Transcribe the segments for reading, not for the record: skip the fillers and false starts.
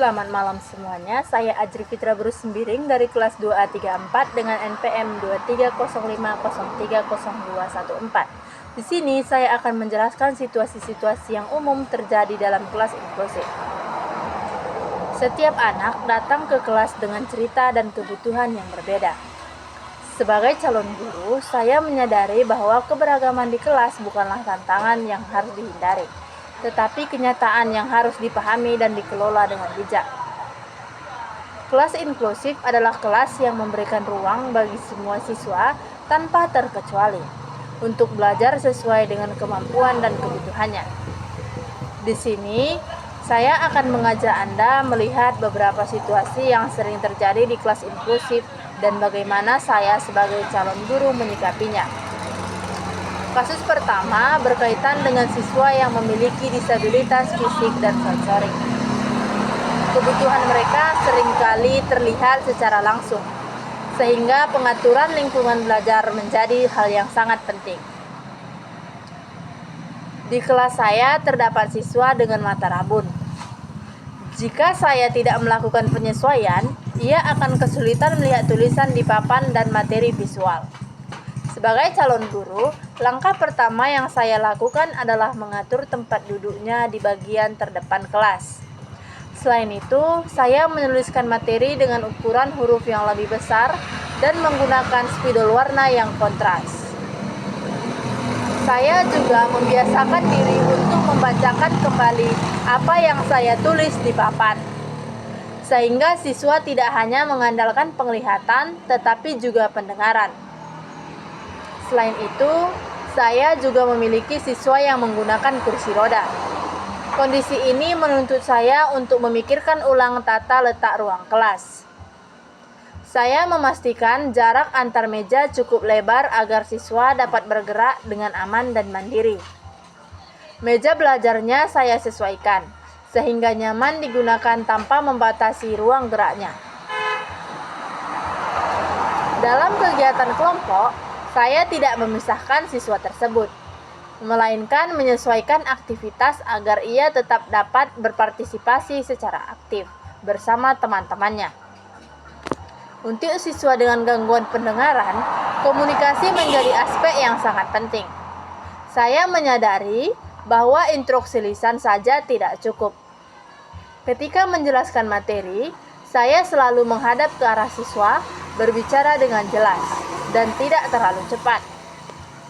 Selamat malam semuanya, saya Ajri Fitra Berussembiring dari kelas 2A34 dengan NPM 23050302114. Di sini saya akan menjelaskan situasi-situasi yang umum terjadi dalam kelas inklusif. Setiap anak datang ke kelas dengan cerita dan kebutuhan yang berbeda. Sebagai calon guru, saya menyadari bahwa keberagaman di kelas bukanlah tantangan yang harus dihindari, tetapi kenyataan yang harus dipahami dan dikelola dengan bijak. Kelas inklusif adalah kelas yang memberikan ruang bagi semua siswa tanpa terkecuali untuk belajar sesuai dengan kemampuan dan kebutuhannya. Di sini, saya akan mengajak Anda melihat beberapa situasi yang sering terjadi di kelas inklusif dan bagaimana saya sebagai calon guru menyikapinya. Kasus pertama berkaitan dengan siswa yang memiliki disabilitas fisik dan sensorik. Kebutuhan mereka seringkali terlihat secara langsung, sehingga pengaturan lingkungan belajar menjadi hal yang sangat penting. Di kelas saya terdapat siswa dengan mata rabun. Jika saya tidak melakukan penyesuaian, ia akan kesulitan melihat tulisan di papan dan materi visual. Sebagai calon guru, langkah pertama yang saya lakukan adalah mengatur tempat duduknya di bagian terdepan kelas. Selain itu, saya menuliskan materi dengan ukuran huruf yang lebih besar dan menggunakan spidol warna yang kontras. Saya juga membiasakan diri untuk membacakan kembali apa yang saya tulis di papan, sehingga siswa tidak hanya mengandalkan penglihatan, tetapi juga pendengaran. Selain itu, saya juga memiliki siswa yang menggunakan kursi roda. Kondisi ini menuntut saya untuk memikirkan ulang tata letak ruang kelas. Saya memastikan jarak antar meja cukup lebar agar siswa dapat bergerak dengan aman dan mandiri. Meja belajarnya saya sesuaikan, sehingga nyaman digunakan tanpa membatasi ruang geraknya. Dalam kegiatan kelompok, saya tidak memisahkan siswa tersebut, melainkan menyesuaikan aktivitas agar ia tetap dapat berpartisipasi secara aktif bersama teman-temannya. Untuk siswa dengan gangguan pendengaran, komunikasi menjadi aspek yang sangat penting. Saya menyadari bahwa instruksi lisan saja tidak cukup. Ketika menjelaskan materi, saya selalu menghadap ke arah siswa, berbicara dengan jelas, dan tidak terlalu cepat.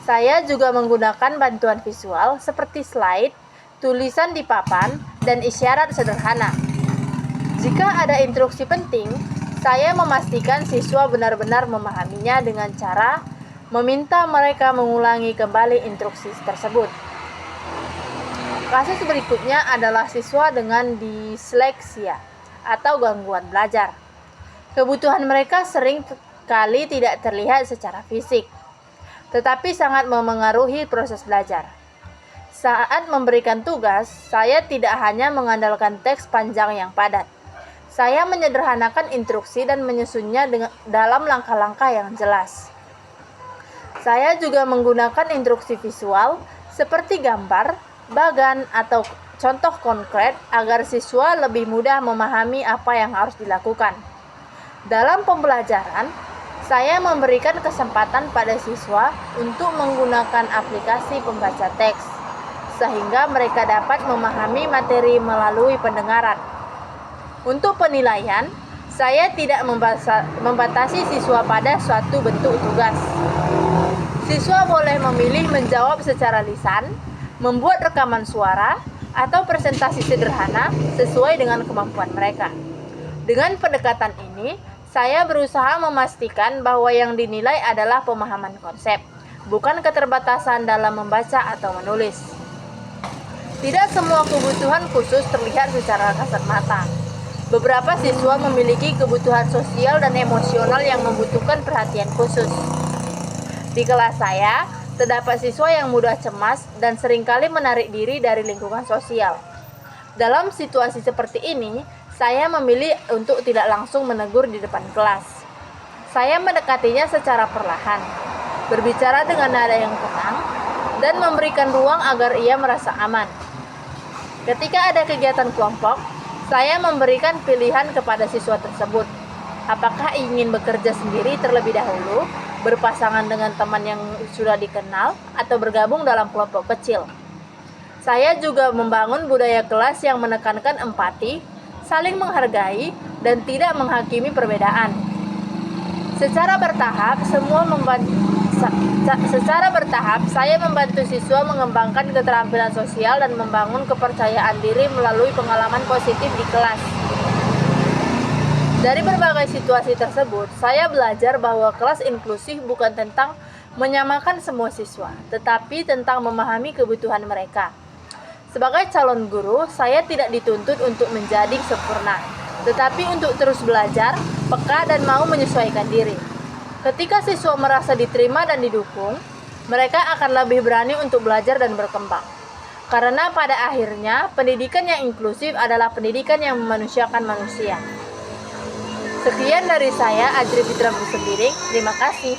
Saya juga menggunakan bantuan visual seperti slide, tulisan di papan, dan isyarat sederhana. Jika ada instruksi penting, saya memastikan siswa benar-benar memahaminya dengan cara meminta mereka mengulangi kembali instruksi tersebut. Kasus berikutnya adalah siswa dengan disleksia atau gangguan belajar. Kebutuhan mereka sering kali tidak terlihat secara fisik, tetapi sangat memengaruhi proses belajar. Saat memberikan tugas, saya tidak hanya mengandalkan teks panjang yang padat. Saya menyederhanakan instruksi dan menyusunnya dalam langkah-langkah yang jelas. Saya juga menggunakan instruksi visual seperti gambar, bagan, atau contoh konkret agar siswa lebih mudah memahami apa yang harus dilakukan. Dalam pembelajaran, saya memberikan kesempatan pada siswa untuk menggunakan aplikasi pembaca teks, sehingga mereka dapat memahami materi melalui pendengaran. Untuk penilaian, saya tidak membatasi siswa pada suatu bentuk tugas. Siswa boleh memilih menjawab secara lisan, membuat rekaman suara, atau presentasi sederhana sesuai dengan kemampuan mereka. Dengan pendekatan ini, saya berusaha memastikan bahwa yang dinilai adalah pemahaman konsep, bukan keterbatasan dalam membaca atau menulis. Tidak semua kebutuhan khusus terlihat secara kasat mata. Beberapa siswa memiliki kebutuhan sosial dan emosional yang membutuhkan perhatian khusus. Di kelas saya, terdapat siswa yang mudah cemas dan seringkali menarik diri dari lingkungan sosial. Dalam situasi seperti ini, saya memilih untuk tidak langsung menegur di depan kelas. Saya mendekatinya secara perlahan, berbicara dengan nada yang tenang, dan memberikan ruang agar ia merasa aman. Ketika ada kegiatan kelompok, Saya memberikan pilihan kepada siswa tersebut. Apakah ingin bekerja sendiri terlebih dahulu, berpasangan dengan teman yang sudah dikenal, atau bergabung dalam kelompok kecil. Saya juga membangun budaya kelas yang menekankan empati, saling menghargai, dan tidak menghakimi perbedaan. Secara bertahap, saya membantu siswa mengembangkan keterampilan sosial dan membangun kepercayaan diri melalui pengalaman positif di kelas. Dari berbagai situasi tersebut, saya belajar bahwa kelas inklusif bukan tentang menyamakan semua siswa, tetapi tentang memahami kebutuhan mereka. Sebagai calon guru, saya tidak dituntut untuk menjadi sempurna, tetapi untuk terus belajar, peka, dan mau menyesuaikan diri. Ketika siswa merasa diterima dan didukung, mereka akan lebih berani untuk belajar dan berkembang. Karena pada akhirnya, pendidikan yang inklusif adalah pendidikan yang memanusiakan manusia. Sekian dari saya, Ajri Fitra Busembiring. Terima kasih.